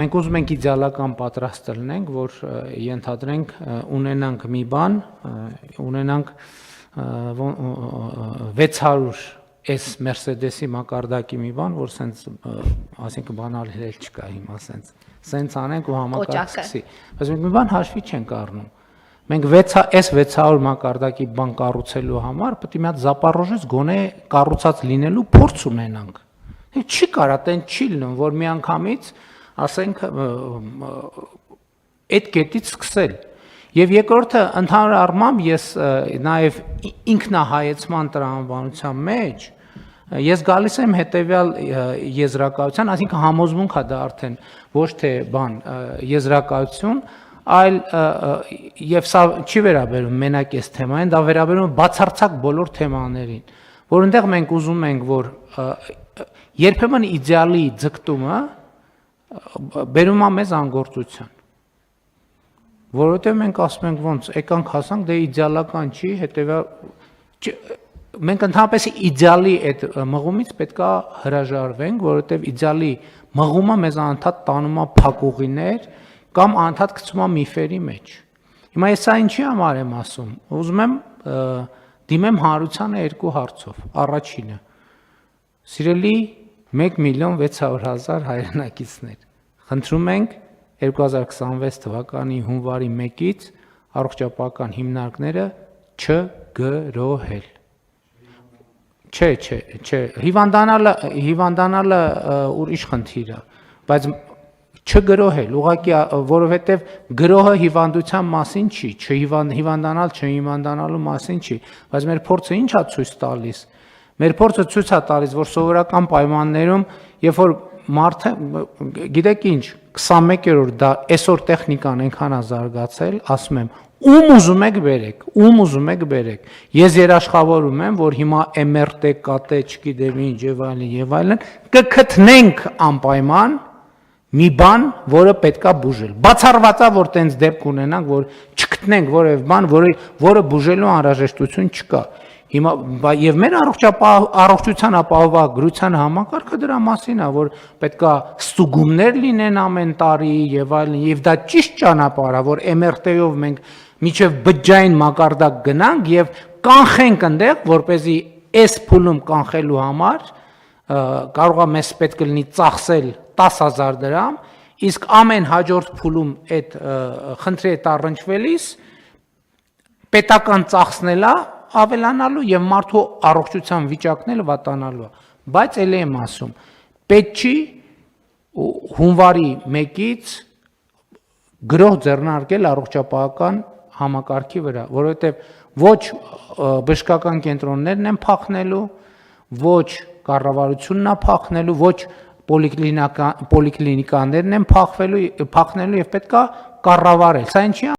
Մենք ուզում ենք իդեալական պատրաստ լինենք, որ ենթադրենք ունենանք մի բան, ունենանք 600 S Mercedes-ի մակարդակի մի բան, որ սենց, ասենք բանալ հել չկա հիմա սենց անենք ու համակարգ սկսի։ Բայց մենք մի բան հաշվի չենք առնում։ Մենք S600 մակարդակի բան կառուցելու համար պետք է մի հատ Zaporožets գոնե կառուցած լինելու փորձ ունենանք։ Չի կարա տեն չի լինում, որ մի անգամից ասենք այդ կետից սկսել։ Եվ երկրորդը ընդհանուր առմամբ ես նաև ինքնահայեցման տրամաբանության մեջ ես գալիս եմ հետևյալ եզրակացության, այսինքն համոզմունք է դա արդեն ոչ թե բան եզրակացություն, այլ եւ սա չի վերաբերում մենակ այս թեմային, դա վերաբերում է բացարձակ բոլոր թեմաներին, որ այնտեղ մենք ուզում ենք, որ երբեմն իդեալի ձգտումը բերում է մեզ անգործության, որովհետև մենք ասում ենք ոնց եկանք հասանք, դե իդեալական չի, հետևյալ մենք ընդհանրապես իդեալի այդ մղումից պետք է հրաժարվենք, որովհետև իդեալի մղումը մեզ անընդհատ տանում է փակուղիներ կամ անընդհատ գցում է միֆերի մեջ։ Հիմա ես սա ինչի համար եմ ասում, ուզում եմ դիմեմ հանրությանը երկու հարցով։ Առաջինը, սիրելի 1,600,000 հայրենակիցներ, խնդրում ենք 2026 թվականի հունվարի 1-ից առողջապահական հիմնարկները չգրոհել։ Չէ, հիվանդանալը ուրիշ խնդիր է, բայց չգրոհել, ուղղակի որովհետև գրոհը հիվանդության մասին չի, հիվանդանալ չհիվանդանալու մասին չի, բայց մեր փորձը ինչ է ցույց տալիս։ Մեր փորձը ցույց է տալիս, որ սովորական պայմաններում, երբ որ մարդը, գիտեք ինչ, 21-րդ դա այսօր տեխնիկան այնքան է զարգացել, ասում եմ, ում ուզում եք բերեք։ Ես երաշխավորում եմ, որ հիմա MRT, KT, չգիտեմ ինչ եւ այլն, կգտնենք անպայման մի բան, որը պետքա բուժել։ Բացառված է, որ տենց դեպք ունենանք, որ չգտնենք որևէ բան, որը բուժելու անհրաժեշտություն չկա։ Հիմա եւ մեր առողջության ապահովագրության համակարգը դրա մասին է, որ պետքա ստուգումներ լինեն ամեն տարի եւ այլն, եւ դա ճիշտ ճանապարհ է, որ MRT-ով մենք միջև բջջային մակարդակ գնանք եւ կանխենք այնտեղ, որպեսզի այս փուլում կանխելու համար կարող է մեզ պետք լինի ծախսել 10,000 դրամ, իսկ ամեն հաջորդ փուլում այդ խնդրի հետ առնչվելիս պետական ծախսն է ավելանալու եւ մարդու առողջության վիճակն էլ վատանալու է, բայց ելի եմ ասում, պետք չի հունվարի 1-ից գրող ձեռնարկել առողջապահական համակարգի վրա, որովհետեւ ոչ բժշկական կենտրոններն են փախնելու, ոչ կառավարությունն է փախնելու, ոչ պոլիկլինիկաներն են փախնելու եւ պետքա կառավարել։ Սա ինչի